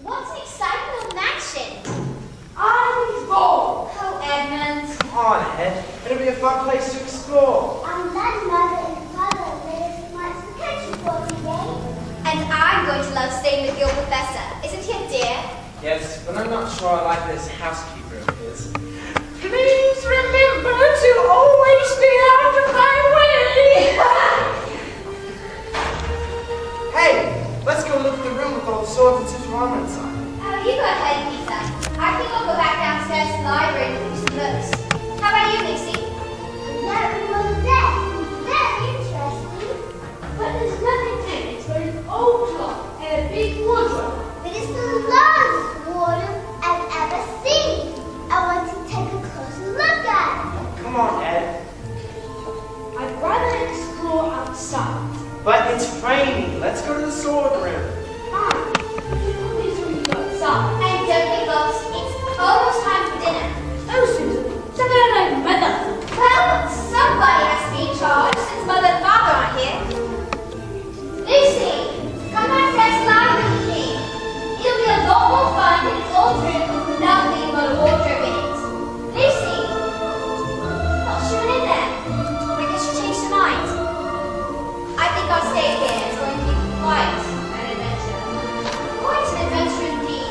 What's an exciting little mansion? I'm bored. Oh, Edmund. Come on, Ed. It'll be a fun place to explore. I'm glad Mother and Father made us much the country for today. And I'm going to love staying with your professor. Isn't he a dear? Yes, but I'm not sure I like this housekeeper of his. Please remember to always be out of my way. Hey, let's go look at the room with all the swords and armor inside. Oh, you go ahead, Peter. I think I'll go back downstairs to the library and look through some books. How about you, Lucy? That room was there. Very interesting. But there's nothing in it but an old clock and a big wardrobe. But it's the largest wardrobe I've ever seen. I want to take a closer look at it. Come on, Ed. I'd rather explore outside. But it's raining. Let's go to the sword room. Fine. You always read outside. And don't get lost. It's almost time for dinner. Oh, Susan, something I know mother. Well, somebody has to be in charge since Mother and Father aren't here. Lucy, come downstairs to the library with me. It'll be a lot more fun than its old room with nothing but a wardrobe in it. Lucy! What's she doing in there? I guess she changed her mind. I think I'll stay here. It's going to be quite an adventure. Quite an adventure indeed.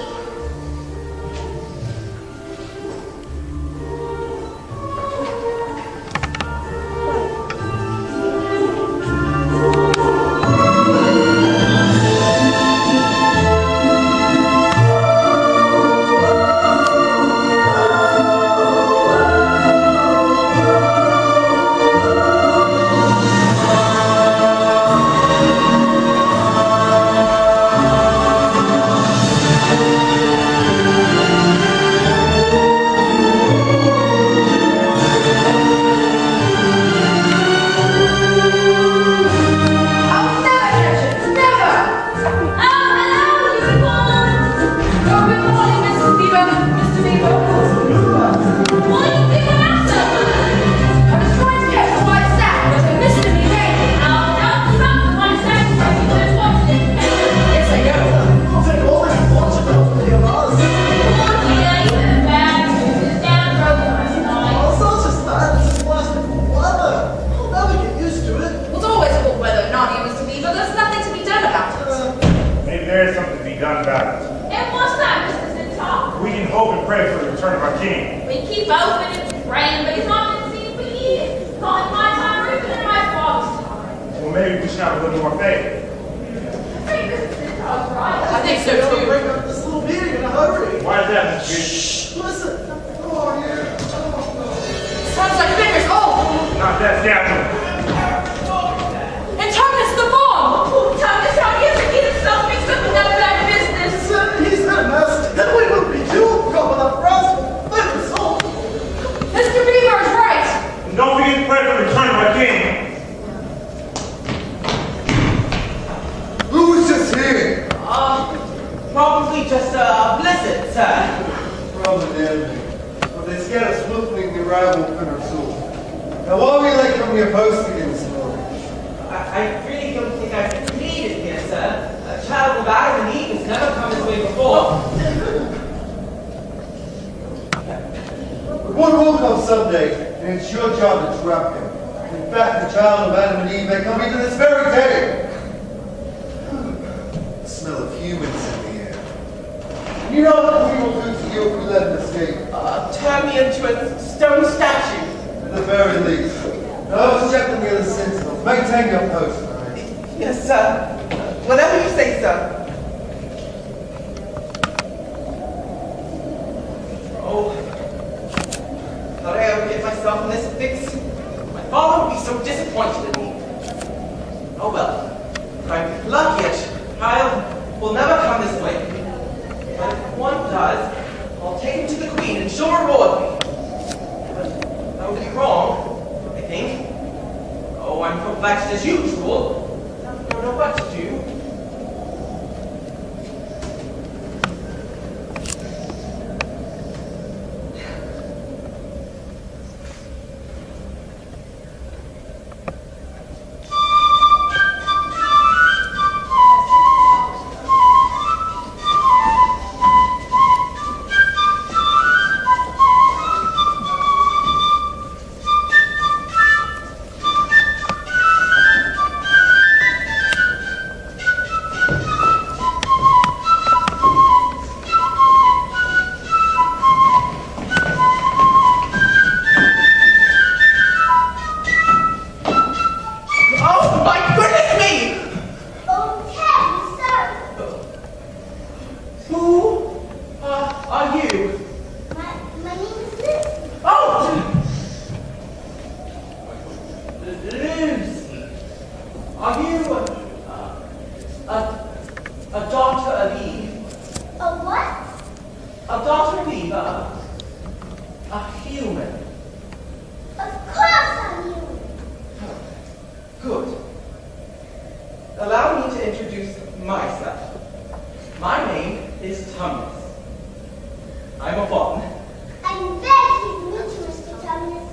you? My name is Lucy. Oh! Lucy, are you a daughter of Eve? A what? A daughter of Eve, a human. Of course I'm human. Good. Allow me to introduce myself. My name is Thomas. I'm a fawn. I'm very pleased to meet you, Mr. Thomas.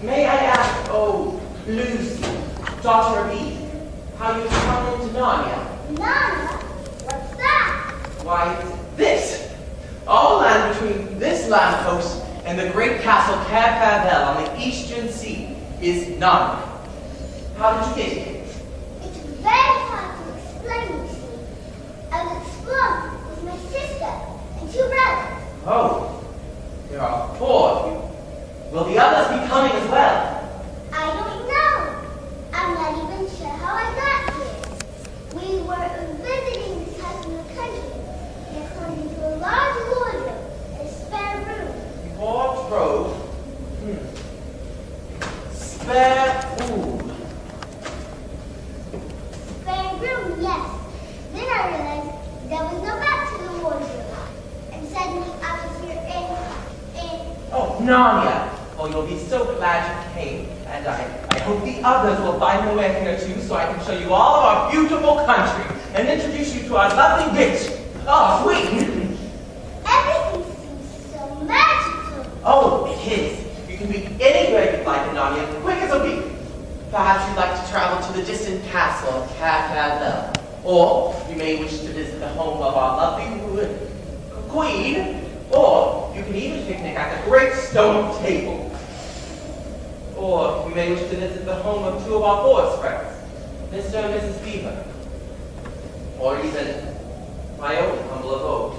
May I ask, oh, Lucy, daughter of Eve, how you come into Narnia? Narnia? What's that? Why, it's this. All the land between this lamppost and the great castle Cair Farewell on the eastern sea is Narnia. How did you get here? It's very hard to explain, you see. I was exploring with my sister and 2 brothers. Oh, there are 4 of you. Will the others be coming as well? I don't know. I'm not even sure how I got here. We were visiting this house in the country. And according to a large wardrobe and a spare room. Wardrobe? Spare room. Spare room, yes. Then I realized there was no back to the wardrobe. And suddenly I was here in... Oh, Narnia. Oh, you'll be so glad you came. And I hope the others will find their way here too, so I can show you all of our beautiful country and introduce you to our lovely witch. Oh, queen. Everything seems so magical. Oh, it is. You can be anywhere you'd like in Narnia, quick as a week. Perhaps you'd like to travel to the distant castle of Cair Farewell. Or you may wish to visit the home of our lovely queen. Or you can even picnic at the great stone table. Or you may wish to visit the home of 2 of our forest friends, Mr. and Mrs. Beaver. Or even my own humble abode.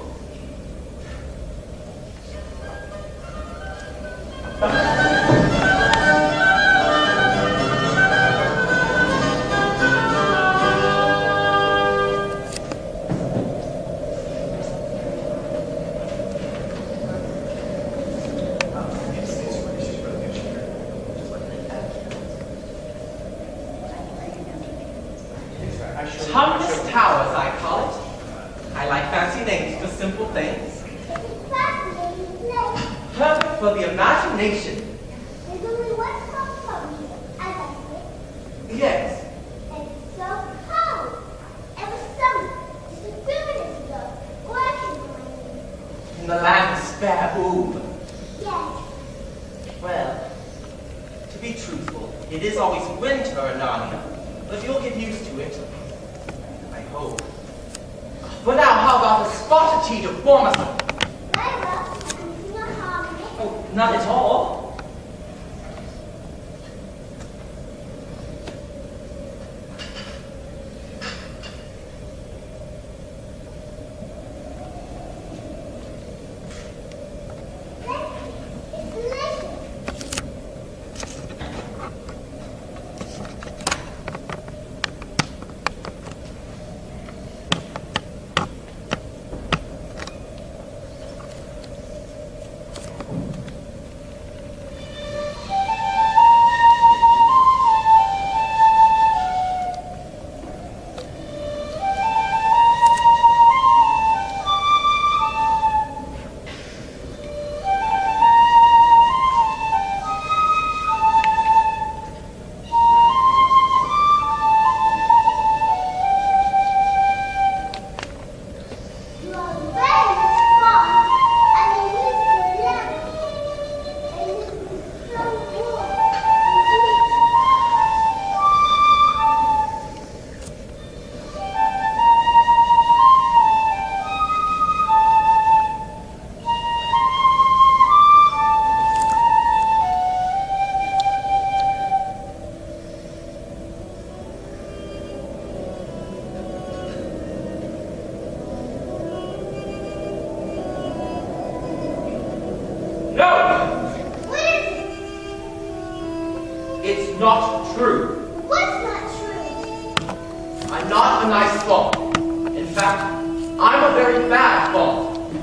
Thomas Towers, I call it. I like fancy names for simple things. It's a fascinating place. Perfect for the imagination. There's only one small problem here, as I say. Yes. And it's so cold. It was summer, just a few minutes ago. Or I can remind you. In the land of spare room. Yes. Well, to be truthful, it is always winter in Narnia, but you'll get used to it. I hope. But now, how about a spot of tea to warm us up? Very well. I can see no harm in it. Oh, not at all. It's delicious. It's not true. What's not true? I'm not a nice father. In fact, I'm a very bad father. No.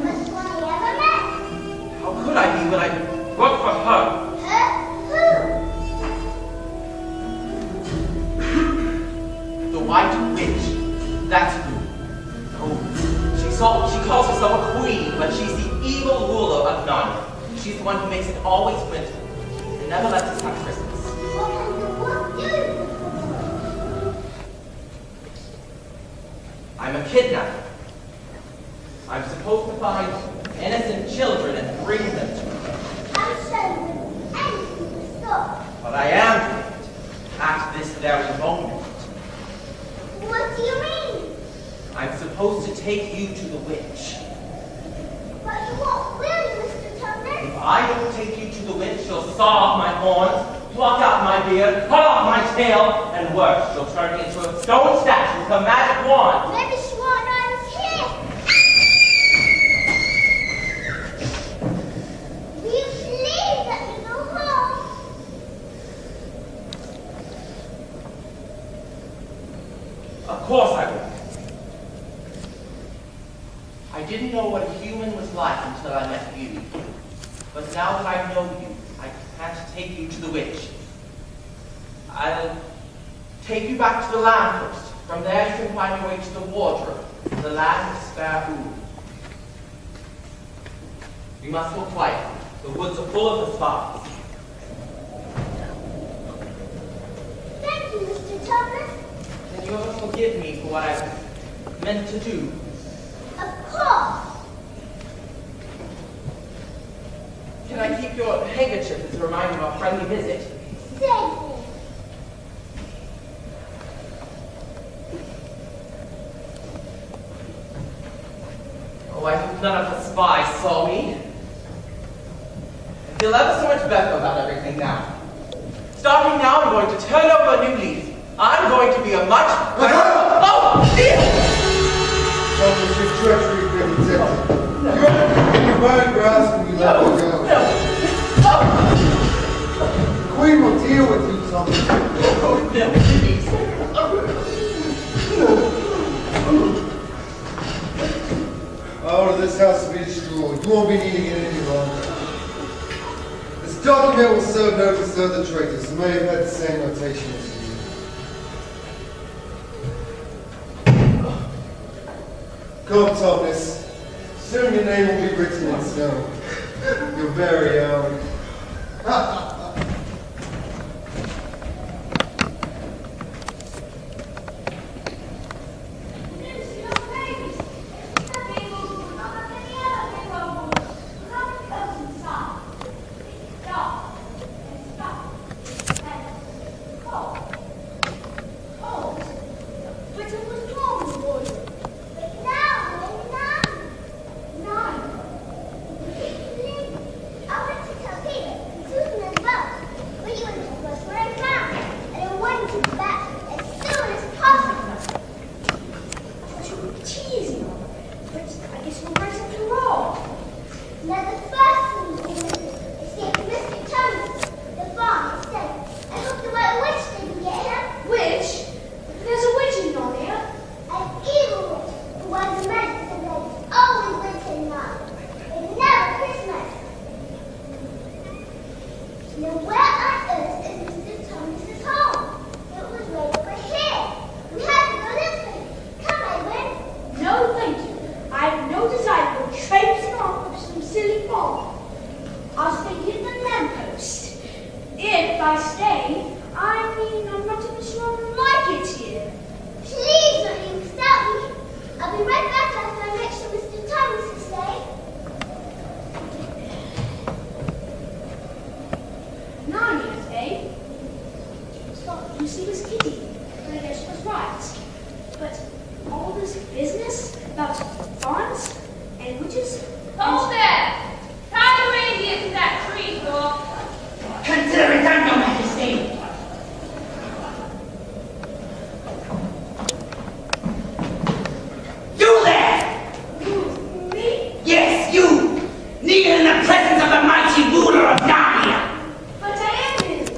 Best one I ever met. How could I be when I work for her? Her? The White Witch. That's who. Oh, she calls herself a queen, but she's the evil ruler of Narnia. She's the one who makes it always winter and never lets us have Christmas. What kind of work do you do? I'm a kidnapper. I'm supposed to find innocent children and bring them to her. I'm showing you anything to stop. But I am doing it at this very moment. What do you mean? I'm supposed to take you to the witch. But you won't, will you, Mr. Tubman? If I don't take you to the witch, she'll saw off my horns, pluck out my beard, cut off my tail, and worse, she'll turn me into a stone statue with a magic wand. Maybe she won't know I was here. Will you please let me go home? Of course I will. I didn't know what a human was like until I met you. But now that I know you, I can't take you to the witch. I'll take you back to the land first. From there you can find your way to the wardrobe, the land of spare room. You must go quietly. The woods are full of the spies. Thank you, Mr. Tubman. Can you ever forgive me for what I meant to do? Of course. Can I keep your handkerchief as a reminder of our friendly visit? Save me. Oh, I hope none of the spies saw me. I feel ever so much better about everything now. Starting now, I'm going to turn over a new leaf. I'm going to be a much better... Oh, dear! Thomas, your treachery has been detected. You have your bird grass when you let her go. The Queen will deal with you, Thomas. Oh, no, please. Out of this house of each jewel. You won't be needing it any longer. This document will serve notice to other traitors who may have had the same notation as you. Come, Thomas. Soon your name will be written in stone. Your very own. Needed in the presence of the mighty ruler of Narnia. But I am his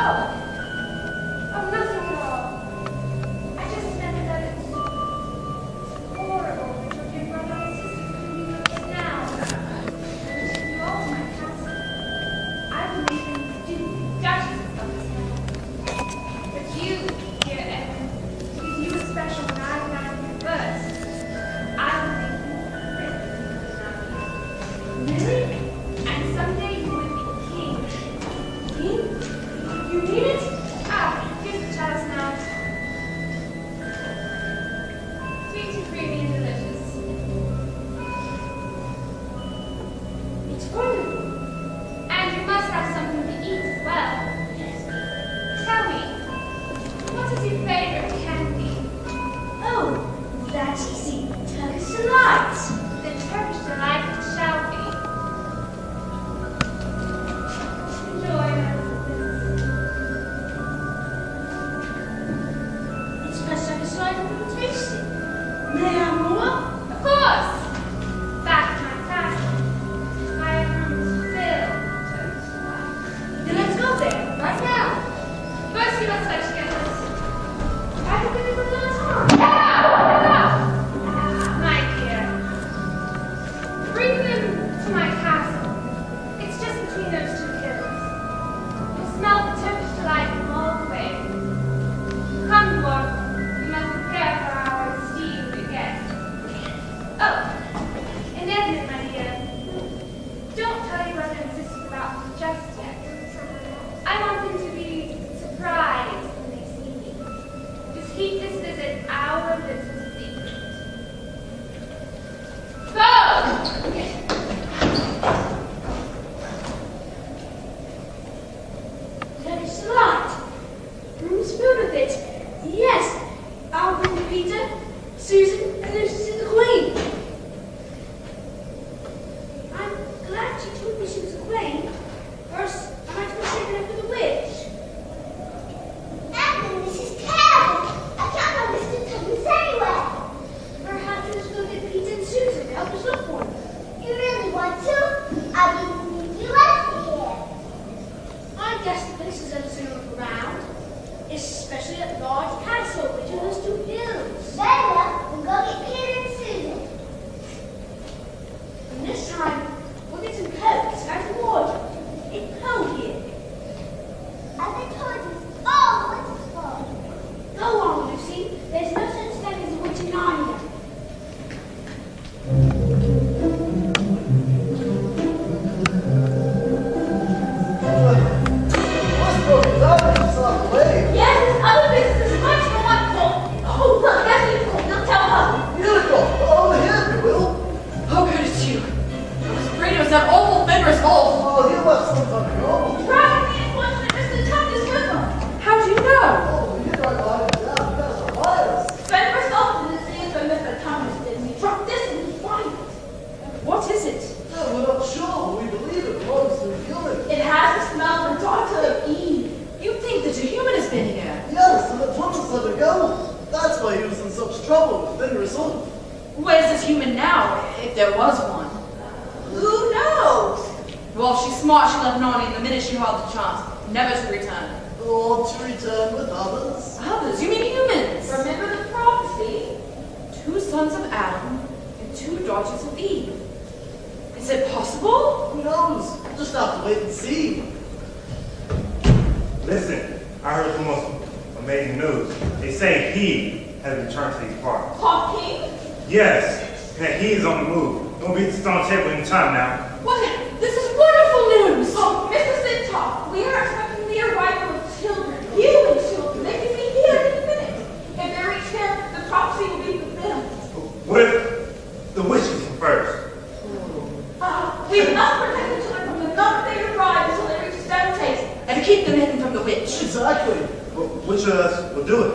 Oh, nothing at all. I just meant that it's horrible that your dear brother and sisters couldn't be with us now. I wish you all to my castle. I would make them the Duchess of this now. But you, dear Edmund, because you were special when I found you first, I would make you Princess. Really? And someday you would be king. King? You mean it? Ah, here's the chalice now. Sweet and creamy and delicious. It's wonderful. And you must have something to eat as well. Tell me, what is your favorite candy? Oh, that's easy. Turkish delight. The Turkish delight it shall be. Enjoy that. It's my Turkish delight and tasty. May I have more? Of course! Back to my castle. My room is filled with Turkish delight. Then let's go there, right now. First, you must fetch together. I can give it another time. My dear, bring them to my castle. It's just between those two hills. You'll smell the Turkish delight from all the way. Come, dwarf, we must prepare for our esteemed guest. Oh, and Edmund, my dear, don't tell your brother and sisters about me just yet. I want them to be surprised when they see me. Just keep this visit our little secret. Go! Turkish delight. Room's filled with it. Yes, I'll bring Peter, Susan, and Lucy to the Queen. I'm glad she told me she was a queen. First, I might have mistaken her for the witch. Edmund, this is terrible. I can't know Mr. Tubbins anywhere. Perhaps let's go get Peter and Susan to help us look for them. You really want to? I didn't think you left me here. I guess the places are soon look around, especially at large castle between those two hills. Very well, we'll go get Peter and Susan. And this time, we'll get some coats and water. It's cold here. As I told you, it's all winter's fault. Go on, Lucy. There's no such thing as a witch in Narnia. Yes, this other business is much more wonderful. Oh, look, that's beautiful. Now tell her. Beautiful! Oh, here, Will. Oh, good, it's you. I was afraid it was that awful Fenris Wolf. Oh, he left some time ago. Driving me unfortunate Mr. Tubbs with her. How do you know? Oh, you got lied down. You guys are liars. Fenris often is seen by Mr. Thomas did. He dropped this and he find it. What is it? No, we're not sure. We believe it belongs to a human. It has the smell of the daughter of Eve. You think that a human has been here? Yes, and the promise let it go. That's why he was in such trouble with Fenris Wolf. Where's this human now, if there was one? Who knows? Well, if she's smart, she left Narnia the minute she had the chance, never to return. Or to return with others. Others? You mean humans? Remember the prophecy? 2 sons of Adam and 2 daughters of Eve. Is it possible? Who knows? We'll just have to wait and see. Listen, I heard the most amazing news. They say he has returned to these parts. Talking? Yes, and that he is on the move. Don't beat the stone table any time now. What? This is wonderful news! Oh, Mr. Sintok, we are expecting the arrival of children, human children. They can be here in a minute. If they reach here, the prophecy will be fulfilled. What if the witches come first? We must protect the children from the moment they arrive until they reach a stone taste. And to keep them hidden from the witch. Exactly. Well, which of us will do it?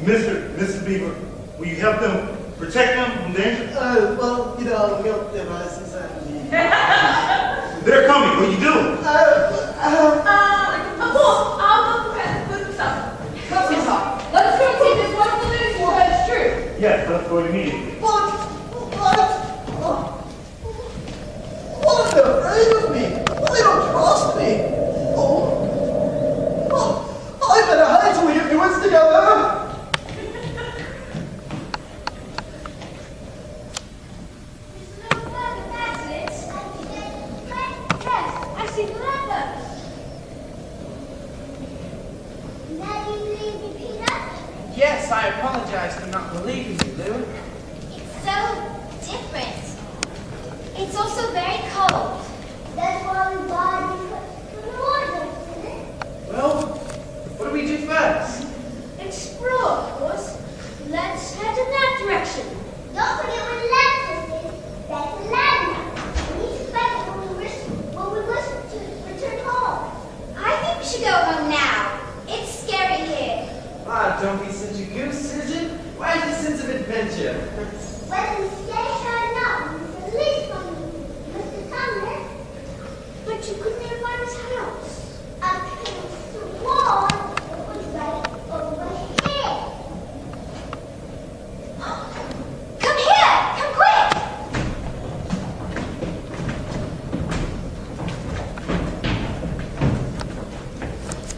Mr. Beaver, will you help them, protect them from danger? Well, you know, we don't realize exactly. They're coming, will you do it? Of course, I'll go prepare the food and supper. Come, Sintok. Let us go and see if this wonderful news is whether it's true. Yes, let's go immediately. What if they're afraid of me? Well, they don't trust me. Oh, letters. Now you believe me, Peter? Yes, I apologize for not believing you, Lou. It's so different. It's also very cold. That's why we buy these from the water, isn't it? Well, what do we do first? Explore, of course. Let's head in that direction. Don't forget where the lamp is. That's the landmark. We need to find it when we wish to return home. I think we should go home now. It's scary here. Ah, don't be such a goose, Susan. Where's the sense of adventure? Whether we stay sure or not, it's the least one, Mr. Thomas. But you couldn't even find his house. I could have sworn it was right over here. Come here! Come quick!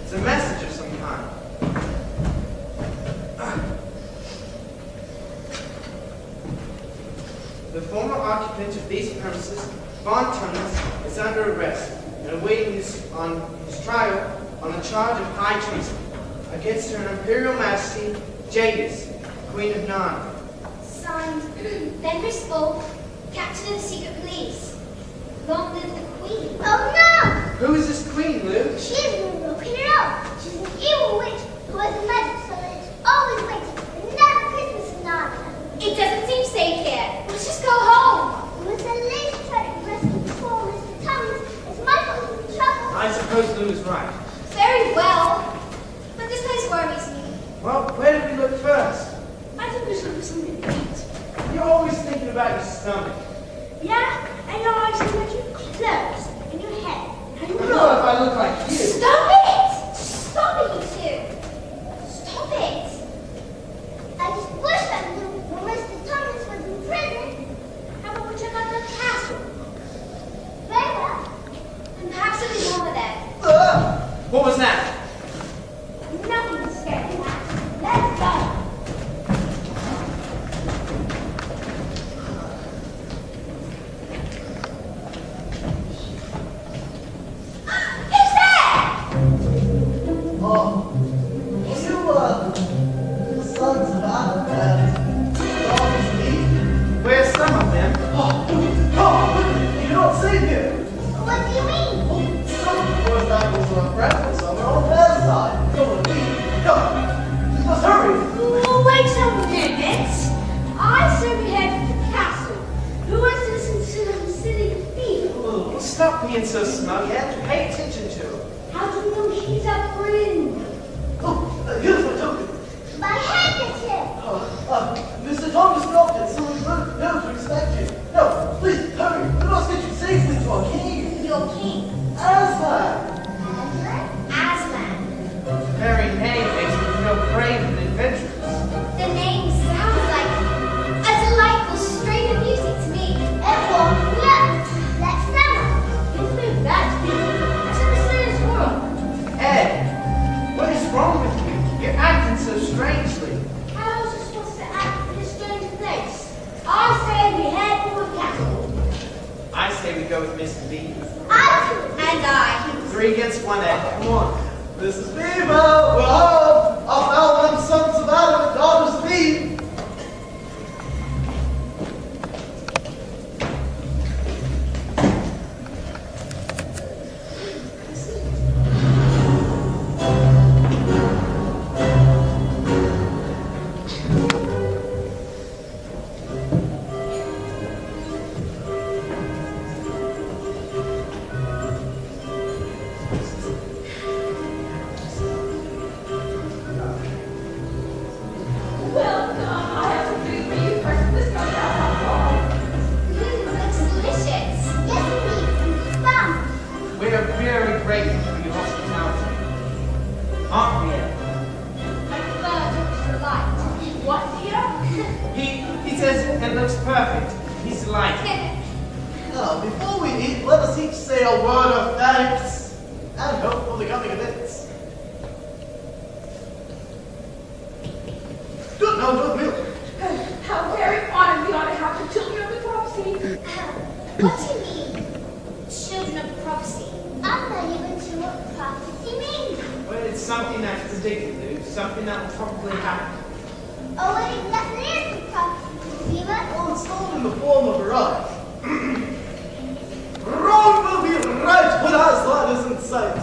It's a message of some kind. The former occupant of these premises, Von Thomas, is under arrest and awaiting his trial on a charge of high treason against Her Imperial Majesty, Jadis, Queen of Narnia. Signed, Fenris Folk, Captain of the Secret Police. Long live the Queen. Oh Who is this queen, Lou? no! She isn't real, Peter. No. She's an evil witch who has a magic so that it's always winter and never Christmas in Narnia. It doesn't seem safe here. Let's just go home. We must at least try to rescue poor Mr. Thomas as Michael is in trouble. I suppose Lou is right. Very well. But this place worries me. Well, where do we look first? I think we should look for something to eat. You're always thinking about your stomach. Yeah? And your eyes look like your clothes and your head. How you I look. know if I look like you. Stop it! Stop it, you two. Stop it. I just wish I knew when Mr. Thomas was in prison. How about we check out the castle? Very well. And perhaps it'll be warmer there. What was that? Nothing to scare you at. Let's go. Who's there? Oh, you, the sons of Adam and daughters of Eve. Where's some of them? Oh, you don't see here. What do you mean? Some of the first apples are friends, some are on their side. Come with me. Come. Let's hurry. Oh, wait a minute. I said we head to the castle. Who wants to listen to them silly people? Well, stop being so smug and pay attention to him. How do you know he's a friend? Oh, here's my token. My handkerchief. Mr. Thomas dropped it, so we won't know to expect you. No, please, hurry. We must get you safely to our king. Your king. Aslan. Aslan. The very name makes me feel brave and adventurous. The name sounds like a delightful strain of music to me. Everyone, look. That's summer. You think that's people? That's in the serious world. Ed, what is wrong with you? You're acting so strangely. How else are you supposed to act in a strange place? I say we head for the castle. I say we go with Mr. B. I do. And I. 3 against 1, Ed. Come on. This is Beaver. We're home. Of our one sons of Adam and daughters of Eve. Well, I have some food for you first. This comes out Looks delicious. Yes, indeed. Some. We are very grateful for your hospitality. Aren't we, Ed? I prefer to light. What, dear? He says it looks perfect. He's delighted. Now, before we eat, let us each say a word of thanks and hope for the coming events. Good, now good milk. How very honored we are to have the children of the prophecy. What do you mean? Children of prophecy. I'm something that's predicted, something that will probably happen. Oh, what exactly is the prophecy, Zima? Well, it's told in the form of a rhyme. Rome will be right when Aslan is in sight.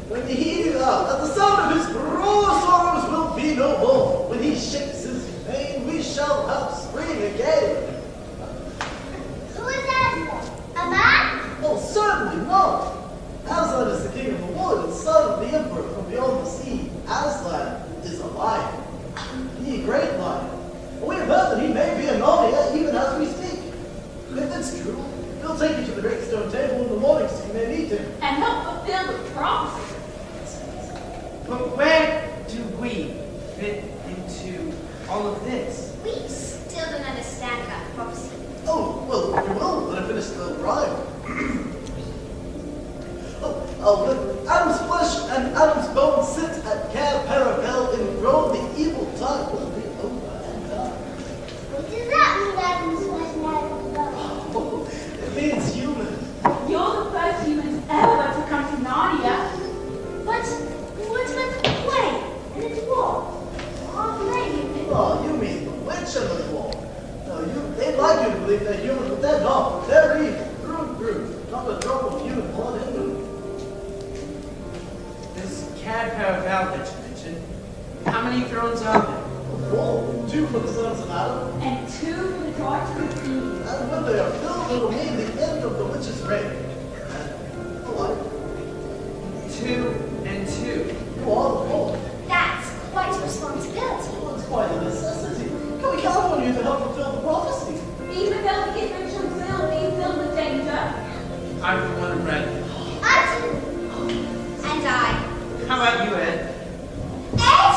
When at the sound of his roar, sorrows will be no more. When he shakes his mane, we shall have spring again. Who is Aslan? A man? Oh, certainly not. Aslan is the king of the wood and son of the emperor from beyond the sea. Aslan is a lion. He a great lion. We have heard that he may be in Narnia even as we speak. If it's true, he'll take you to the great stone table in the morning so you may meet him. And help fulfill the prophecy. But where do we fit into all of this? We still don't understand that prophecy. Oh, well, you will when I finish the rhyme. When Adam's flesh and Adam's bones sit at Cair Paravel enthroned, the evil time will be over and done. What does that mean, Adam's flesh and Adam's bone? Oh, it means human. You're the first humans ever to come to Narnia. But what about the play and its war? Our play, you mean? Oh, you mean the witch and the dwarf. No, they'd like you to believe they're human, but they're not. They're evil, through and through. Not a drop of human blood in them. This Cair Paravel that you mentioned, how many thrones are there? 4, 2 for the sons of Adam. And 2 for the daughters of Eve. And when they are filled, it will mean the end of the witch's reign. And, oh, 2 and 2. go on, Lord. That's quite a responsibility. Well, it's quite a necessity. Can we count on you to help fulfill the prophecy? Even though the adventure will be filled with danger. I'm the one ready. I too. And I. How about you, Ed? Ed?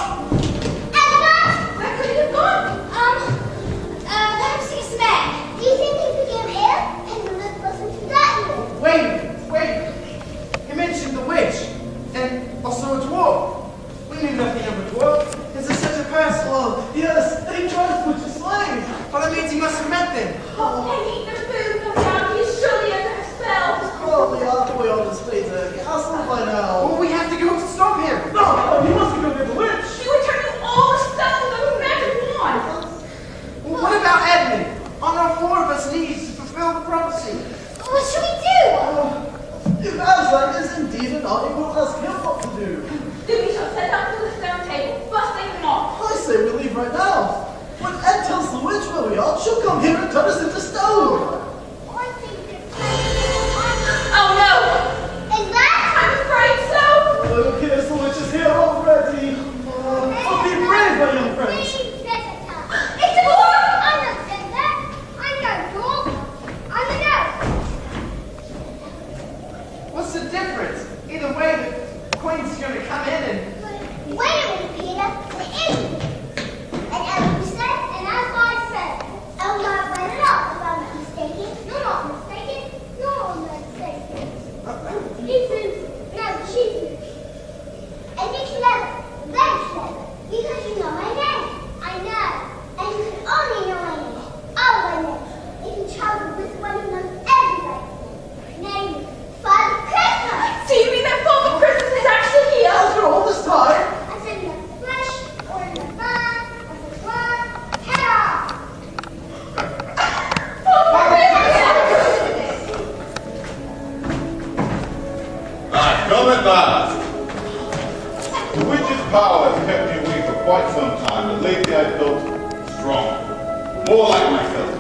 Edmund? Where could he have gone? Perhaps he's there. Do you think he became ill and the lift wasn't too that ill? Wait. You mentioned the witch, and also a dwarf. We knew nothing of a dwarf. Is this such a person? Oh, yes, and he tries to put you slave. Well, that means he must have met them. And eat the food, no doubt. He's surely under a spell. Probably halfway on his way to the castle by now. Well, we have to go stop him. No, he must have gone to the witch. She would turn you all the stuff of the magic wand. Well, what about Edmund? On all 4 of us needs to fulfill the prophecy. What should we do? If Aslan is indeed an naughty, we'll ask him what to do. Then we shall set up to the stone table, busting them off. I say we leave right now. When Ed tells the witch where we are, she'll come here and turn us into stone. I think it's Oh no! Is that? I'm afraid so! Okay, so the witch is here already. So be brave, my young friends. Please, Jessica. It's a boy! I'm not Jessica. I'm no dog. I'm a nurse. What's the difference? Either way, the queen's gonna come in and... Wait a minute, Peter. The idiot. And as we said, and as I said, I'm not right at all, if I'm not mistaken. You're not mistaken. You're not mistaken. This is no cheating. And it's clever, very clever, because you know my name. I know. And you can only know my name. All my name. If you travel with one who knows everybody. Name is Father Christmas. Do you mean that Father Christmas is actually here? After all this time, I said in the flesh or in the blood of the blood, head off. I've come at last. The witch's power has kept me away for quite some time, but lately I felt strong. More like myself.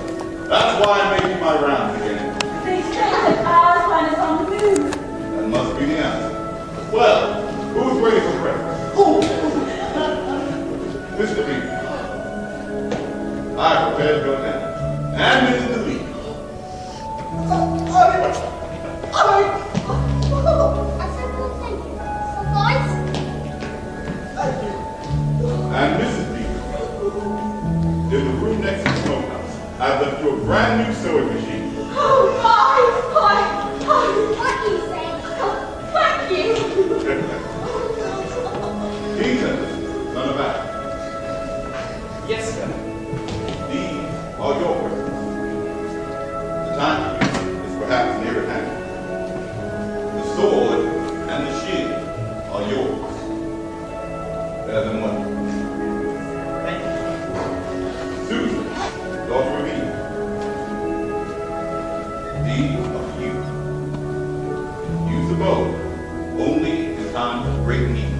That's why I'm making my rounds again. They say that Aslan is on the move. That must be the answer. Well, who's ready for breakfast? Mr. Beaver. I prepared to go down. And Mrs. DeLee. I said no thank you. Suffice. thank you. And Mrs. Beaver. In the room next to the smokehouse, I've left you a brand new sewing machine. Oh my! What do you say? Thank you! Jesus, son of Adam. Yes, sir. These are your presents. The time is perhaps near at hand. The sword and the shield are yours. better than one. Thank you. Susan, daughter of Eve. Deed of you. Use the bow only in times of great need.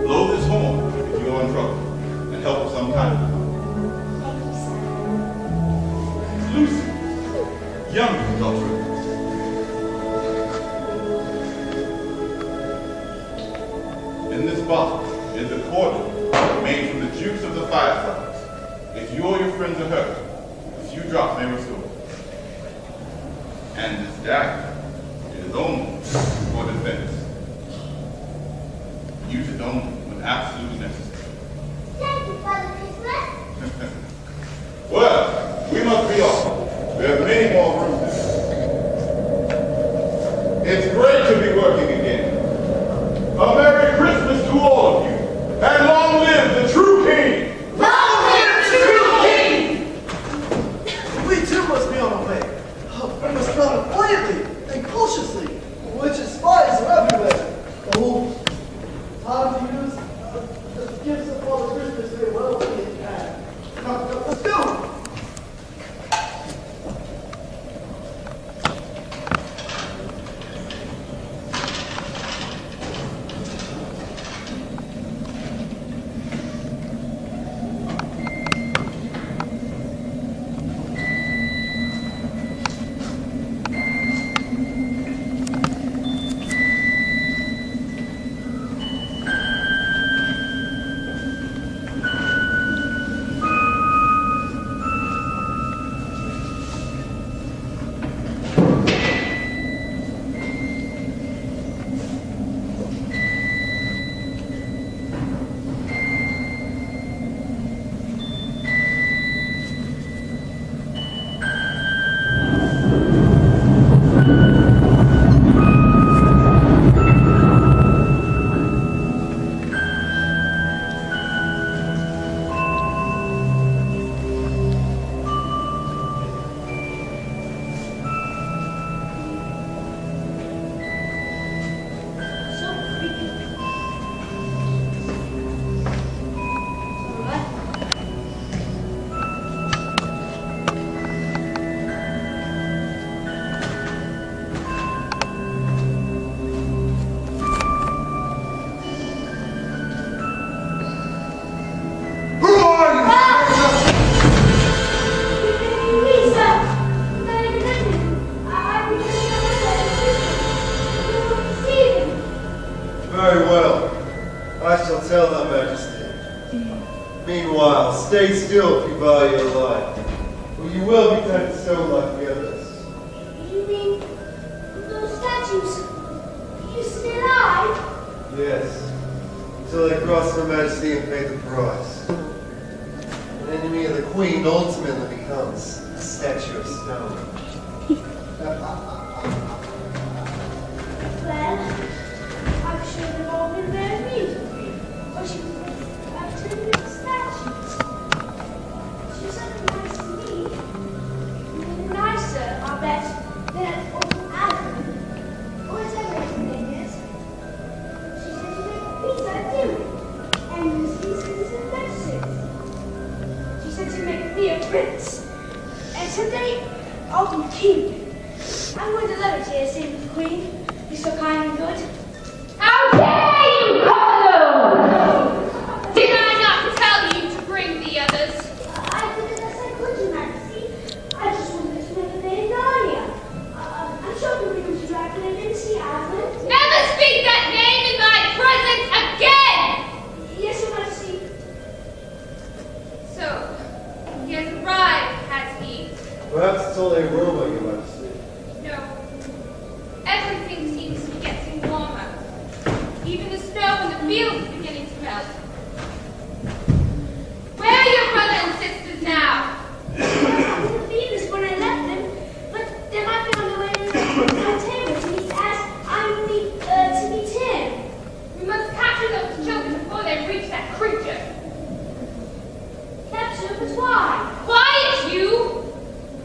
Blow this horn if you are in trouble, and help of some kind. Lucy, young daughter of Eve. In this bottle is a cordial made from the juice of the fireflies. If you or your friends are hurt, a few drops may restore. And this dagger is only for defense. Use it only when absolutely necessary. Thank you, Father Christmas. Well, we must be off. We have many more rooms to do. It's great to be working again. A Merry Christmas to all of you, and long live the true King! Long live the true King! We too must be on our way. We must travel quietly and cautiously. Witches' spies are everywhere. Oh, time to use the gifts of Father Christmas very well when you can. Now, let's go! Very well. I shall tell Her Majesty. Meanwhile, stay still if you value your life, or you will be turned to stone like the others. You mean those statues? You still alive? Yes, until they cross Her Majesty and pay the price. An enemy of the Queen ultimately becomes a statue of stone. Well, I'm sure they've all been very amused with me. Or she was about to the statues. She was something nice to me. Even nicer, I bet, than old Adam. Or whatever his name is. She said to make pizza too. And use pieces and medicines. She said to make me a prince. And someday I'll be king. I'm going to levitate, same with the Queen. You're so kind and good. How dare you, Carlo! Did I not tell you to bring the others? I did the best I could, Your Majesty. I just wanted to make a day in Narnia. I'm sure the rooms to Dracula didn't see Aslan. Never speak that name in my presence again! Yes, Your Majesty. So, he has arrived, has he? Perhaps it's only a rumor, Your Majesty. No. Everything seems to be getting warmer. Even the snow in the fields is beginning to melt. Where are your brother and sisters now? I didn't believe this when I left them, but they might be on the way to my table to meet as to meet him. We must capture those children before they reach that creature. Capture, but why? Quiet, you!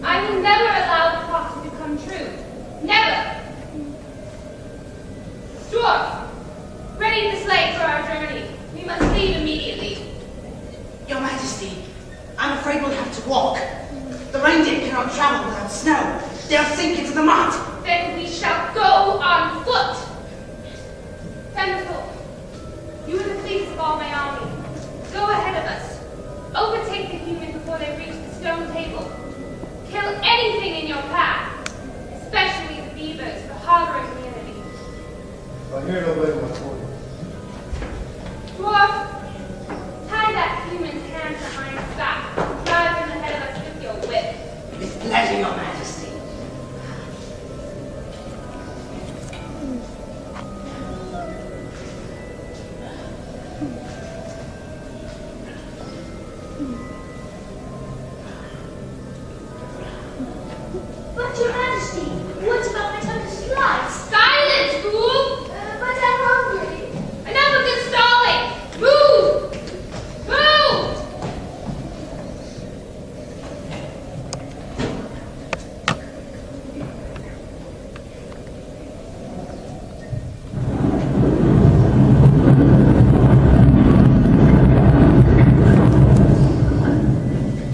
I will never allow the prophecy to come true. Never! Dwarf, ready the sleigh for our journey. We We must leave immediately. Your Majesty, I'm afraid we'll have to walk. The reindeer cannot travel without snow. They'll sink into the mud. Then we shall go on foot. Thunderbolt, you are the fleetest of all my army. Go ahead of us. Overtake the humans before they reach the stone table. Kill anything in your path, especially the beavers for harboring the enemy. I hear no better my order. Dwarf, tie that human's hands behind his back. Drive him ahead of us with your whip. With pleasure, Your Majesty. But Your